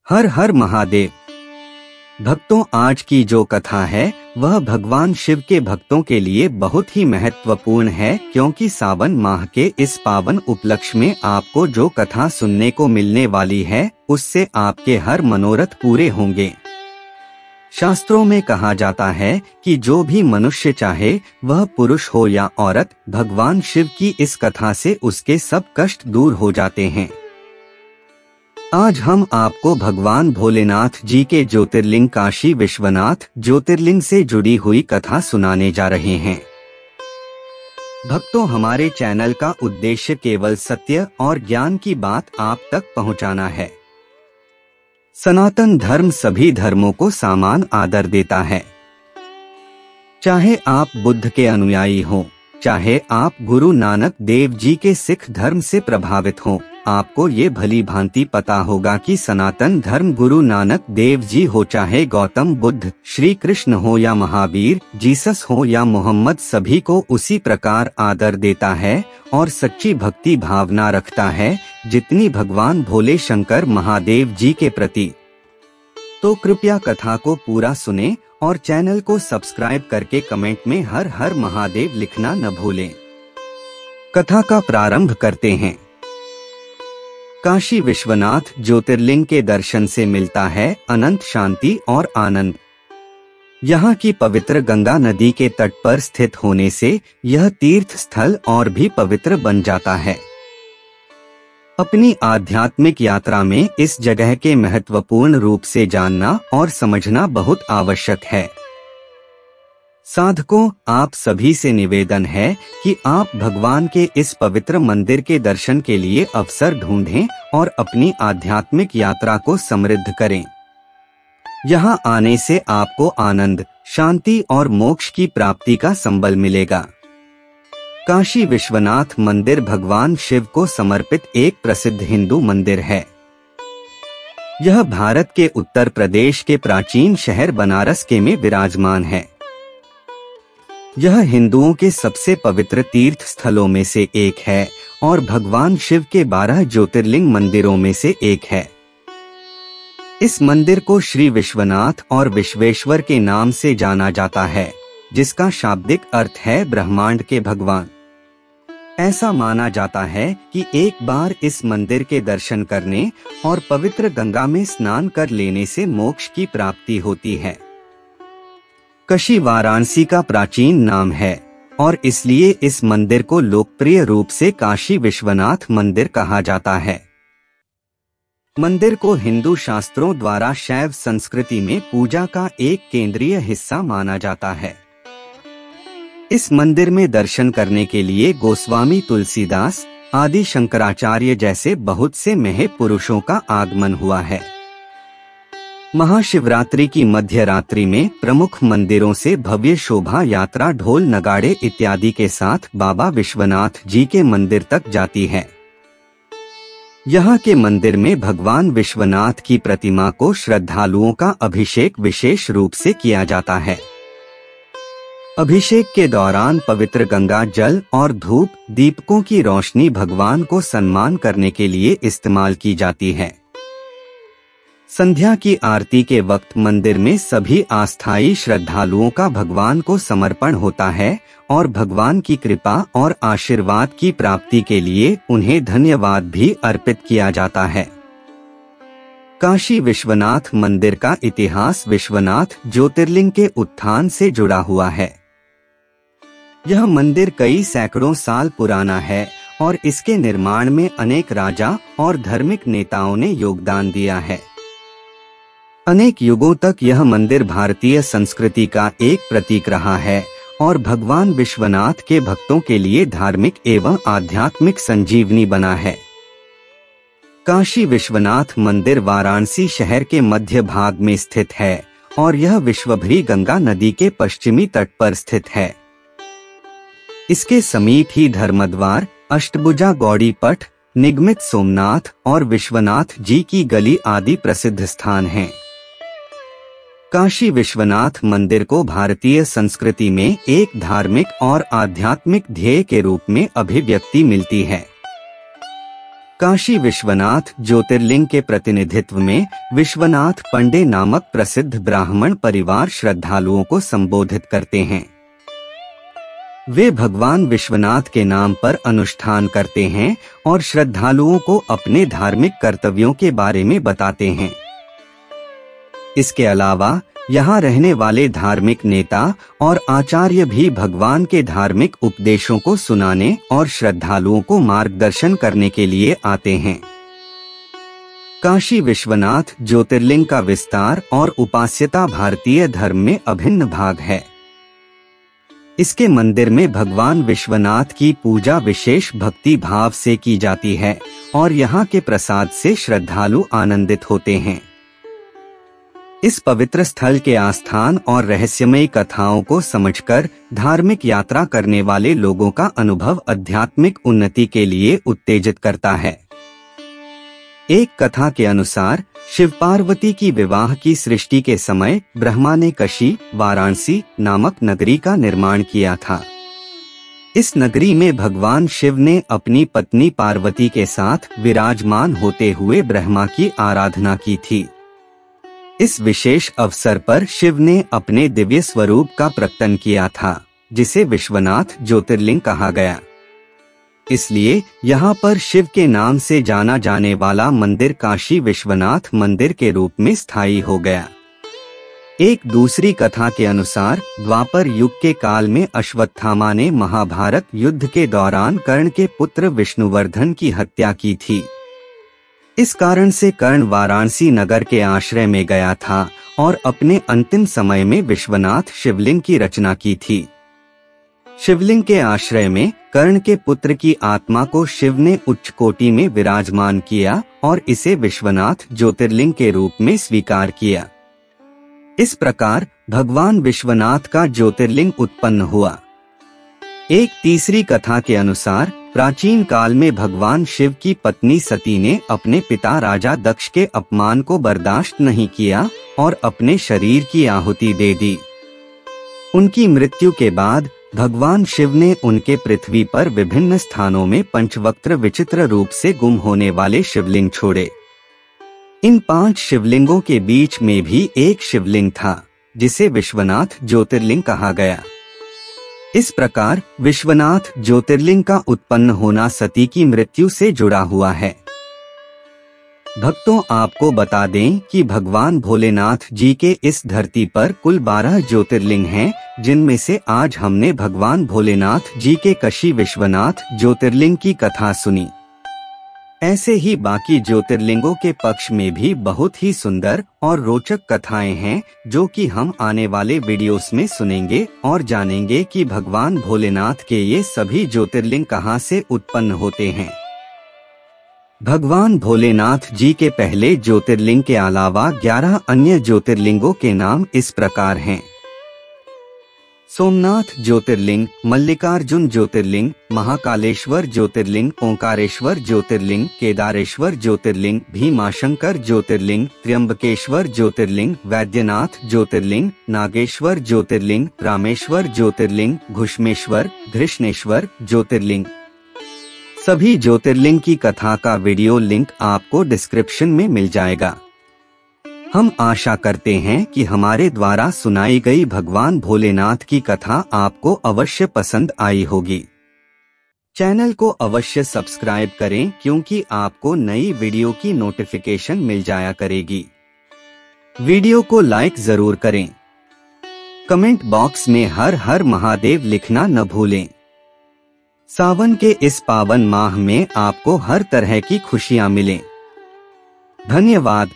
हर हर महादेव। भक्तों, आज की जो कथा है वह भगवान शिव के भक्तों के लिए बहुत ही महत्वपूर्ण है, क्योंकि सावन माह के इस पावन उपलक्ष्य में आपको जो कथा सुनने को मिलने वाली है उससे आपके हर मनोरथ पूरे होंगे। शास्त्रों में कहा जाता है कि जो भी मनुष्य चाहे, वह पुरुष हो या औरत, भगवान शिव की इस कथा से उसके सब कष्ट दूर हो जाते हैं। आज हम आपको भगवान भोलेनाथ जी के ज्योतिर्लिंग काशी विश्वनाथ ज्योतिर्लिंग से जुड़ी हुई कथा सुनाने जा रहे हैं। भक्तों, हमारे चैनल का उद्देश्य केवल सत्य और ज्ञान की बात आप तक पहुंचाना है। सनातन धर्म सभी धर्मों को समान आदर देता है। चाहे आप बुद्ध के अनुयायी हो, चाहे आप गुरु नानक देव जी के सिख धर्म से प्रभावित हो, आपको ये भली भांति पता होगा कि सनातन धर्म गुरु नानक देव जी हो, चाहे गौतम बुद्ध, श्री कृष्ण हो या महावीर, जीसस हो या मोहम्मद, सभी को उसी प्रकार आदर देता है और सच्ची भक्ति भावना रखता है जितनी भगवान भोले शंकर महादेव जी के प्रति। तो कृपया कथा को पूरा सुने और चैनल को सब्सक्राइब करके कमेंट में हर हर महादेव लिखना न भूलें। कथा का प्रारंभ करते हैं। काशी विश्वनाथ ज्योतिर्लिंग के दर्शन से मिलता है अनंत शांति और आनंद। यहाँ की पवित्र गंगा नदी के तट पर स्थित होने से यह तीर्थ स्थल और भी पवित्र बन जाता है। अपनी आध्यात्मिक यात्रा में इस जगह के महत्वपूर्ण रूप से जानना और समझना बहुत आवश्यक है। साधकों, आप सभी से निवेदन है कि आप भगवान के इस पवित्र मंदिर के दर्शन के लिए अवसर ढूंढें और अपनी आध्यात्मिक यात्रा को समृद्ध करें। यहाँ आने से आपको आनंद, शांति और मोक्ष की प्राप्ति का संबल मिलेगा। काशी विश्वनाथ मंदिर भगवान शिव को समर्पित एक प्रसिद्ध हिंदू मंदिर है। यह भारत के उत्तर प्रदेश के प्राचीन शहर बनारस के में विराजमान है। यह हिंदुओं के सबसे पवित्र तीर्थ स्थलों में से एक है और भगवान शिव के 12 ज्योतिर्लिंग मंदिरों में से एक है। इस मंदिर को श्री विश्वनाथ और विश्वेश्वर के नाम से जाना जाता है, जिसका शाब्दिक अर्थ है ब्रह्मांड के भगवान। ऐसा माना जाता है कि एक बार इस मंदिर के दर्शन करने और पवित्र गंगा में स्नान कर लेने से मोक्ष की प्राप्ति होती है। काशी वाराणसी का प्राचीन नाम है और इसलिए इस मंदिर को लोकप्रिय रूप से काशी विश्वनाथ मंदिर कहा जाता है। मंदिर को हिंदू शास्त्रों द्वारा शैव संस्कृति में पूजा का एक केंद्रीय हिस्सा माना जाता है। इस मंदिर में दर्शन करने के लिए गोस्वामी तुलसीदास, आदि शंकराचार्य जैसे बहुत से महापुरुषों का आगमन हुआ है। महाशिवरात्रि की मध्य रात्रि में प्रमुख मंदिरों से भव्य शोभा यात्रा ढोल नगाड़े इत्यादि के साथ बाबा विश्वनाथ जी के मंदिर तक जाती है। यहाँ के मंदिर में भगवान विश्वनाथ की प्रतिमा को श्रद्धालुओं का अभिषेक विशेष रूप से किया जाता है। अभिषेक के दौरान पवित्र गंगा जल और धूप दीपकों की रोशनी भगवान को सम्मान करने के लिए इस्तेमाल की जाती है। संध्या की आरती के वक्त मंदिर में सभी अस्थायी श्रद्धालुओं का भगवान को समर्पण होता है और भगवान की कृपा और आशीर्वाद की प्राप्ति के लिए उन्हें धन्यवाद भी अर्पित किया जाता है। काशी विश्वनाथ मंदिर का इतिहास विश्वनाथ ज्योतिर्लिंग के उत्थान से जुड़ा हुआ है। यह मंदिर कई सैकड़ों साल पुराना है और इसके निर्माण में अनेक राजा और धार्मिक नेताओं ने योगदान दिया है। अनेक युगों तक यह मंदिर भारतीय संस्कृति का एक प्रतीक रहा है और भगवान विश्वनाथ के भक्तों के लिए धार्मिक एवं आध्यात्मिक संजीवनी बना है। काशी विश्वनाथ मंदिर वाराणसी शहर के मध्य भाग में स्थित है और यह विश्वभरी गंगा नदी के पश्चिमी तट पर स्थित है। इसके समीप ही धर्मद्वार, अष्टभुजा गौड़ी पट, निगमित सोमनाथ और विश्वनाथ जी की गली आदि प्रसिद्ध स्थान हैं। काशी विश्वनाथ मंदिर को भारतीय संस्कृति में एक धार्मिक और आध्यात्मिक ध्येय के रूप में अभिव्यक्ति मिलती है। काशी विश्वनाथ ज्योतिर्लिंग के प्रतिनिधित्व में विश्वनाथ पंडे नामक प्रसिद्ध ब्राह्मण परिवार श्रद्धालुओं को संबोधित करते हैं। वे भगवान विश्वनाथ के नाम पर अनुष्ठान करते हैं और श्रद्धालुओं को अपने धार्मिक कर्तव्यों के बारे में बताते हैं। इसके अलावा यहाँ रहने वाले धार्मिक नेता और आचार्य भी भगवान के धार्मिक उपदेशों को सुनाने और श्रद्धालुओं को मार्गदर्शन करने के लिए आते हैं। काशी विश्वनाथ ज्योतिर्लिंग का विस्तार और उपास्यता भारतीय धर्म में अभिन्न भाग है। इसके मंदिर में भगवान विश्वनाथ की पूजा विशेष भक्ति भाव से की जाती है और यहाँ के प्रसाद से श्रद्धालु आनंदित होते हैं। इस पवित्र स्थल के आस्थान और रहस्यमयी कथाओं को समझकर धार्मिक यात्रा करने वाले लोगों का अनुभव आध्यात्मिक उन्नति के लिए उत्तेजित करता है। एक कथा के अनुसार शिव पार्वती की विवाह की सृष्टि के समय ब्रह्मा ने काशी वाराणसी नामक नगरी का निर्माण किया था। इस नगरी में भगवान शिव ने अपनी पत्नी पार्वती के साथ विराजमान होते हुए ब्रह्मा की आराधना की थी। इस विशेष अवसर पर शिव ने अपने दिव्य स्वरूप का प्रकटन किया था, जिसे विश्वनाथ ज्योतिर्लिंग कहा गया। इसलिए यहाँ पर शिव के नाम से जाना जाने वाला मंदिर काशी विश्वनाथ मंदिर के रूप में स्थायी हो गया। एक दूसरी कथा के अनुसार द्वापर युग के काल में अश्वत्थामा ने महाभारत युद्ध के दौरान कर्ण के पुत्र विष्णुवर्धन की हत्या की थी। इस कारण से कर्ण वाराणसी नगर के आश्रय में गया था और अपने अंतिम समय में विश्वनाथ शिवलिंग की रचना की थी। शिवलिंग के आश्रय में कर्ण के पुत्र की आत्मा को शिव ने उच्च कोटि में विराजमान किया और इसे विश्वनाथ ज्योतिर्लिंग के रूप में स्वीकार किया। इस प्रकार भगवान विश्वनाथ का ज्योतिर्लिंग उत्पन्न हुआ। एक तीसरी कथा के अनुसार प्राचीन काल में भगवान शिव की पत्नी सती ने अपने पिता राजा दक्ष के अपमान को बर्दाश्त नहीं किया और अपने शरीर की आहुति दे दी। उनकी मृत्यु के बाद भगवान शिव ने उनके पृथ्वी पर विभिन्न स्थानों में पंचवक्त्र विचित्र रूप से गुम होने वाले शिवलिंग छोड़े। इन 5 शिवलिंगों के बीच में भी एक शिवलिंग था, जिसे विश्वनाथ ज्योतिर्लिंग कहा गया। इस प्रकार विश्वनाथ ज्योतिर्लिंग का उत्पन्न होना सती की मृत्यु से जुड़ा हुआ है। भक्तों, आपको बता दें कि भगवान भोलेनाथ जी के इस धरती पर कुल 12 ज्योतिर्लिंग हैं, जिनमें से आज हमने भगवान भोलेनाथ जी के काशी विश्वनाथ ज्योतिर्लिंग की कथा सुनी। ऐसे ही बाकी ज्योतिर्लिंगों के पक्ष में भी बहुत ही सुंदर और रोचक कथाएं हैं, जो कि हम आने वाले वीडियोस में सुनेंगे और जानेंगे कि भगवान भोलेनाथ के ये सभी ज्योतिर्लिंग कहां से उत्पन्न होते हैं। भगवान भोलेनाथ जी के पहले ज्योतिर्लिंग के अलावा 11 अन्य ज्योतिर्लिंगों के नाम इस प्रकार हैं: सोमनाथ ज्योतिर्लिंग, मल्लिकार्जुन ज्योतिर्लिंग, महाकालेश्वर ज्योतिर्लिंग, ओंकारेश्वर ज्योतिर्लिंग, केदारेश्वर ज्योतिर्लिंग, भीमाशंकर ज्योतिर्लिंग, त्र्यंबकेश्वर ज्योतिर्लिंग, वैद्यनाथ ज्योतिर्लिंग, नागेश्वर ज्योतिर्लिंग, रामेश्वर ज्योतिर्लिंग, घुष्मेश्वर, धृष्णेश्वर ज्योतिर्लिंग। सभी ज्योतिर्लिंग की कथा का वीडियो लिंक आपको डिस्क्रिप्शन में मिल जाएगा। हम आशा करते हैं कि हमारे द्वारा सुनाई गई भगवान भोलेनाथ की कथा आपको अवश्य पसंद आई होगी। चैनल को अवश्य सब्सक्राइब करें, क्योंकि आपको नई वीडियो की नोटिफिकेशन मिल जाया करेगी। वीडियो को लाइक जरूर करें। कमेंट बॉक्स में हर हर महादेव लिखना न भूलें। सावन के इस पावन माह में आपको हर तरह की खुशियां मिलें। धन्यवाद।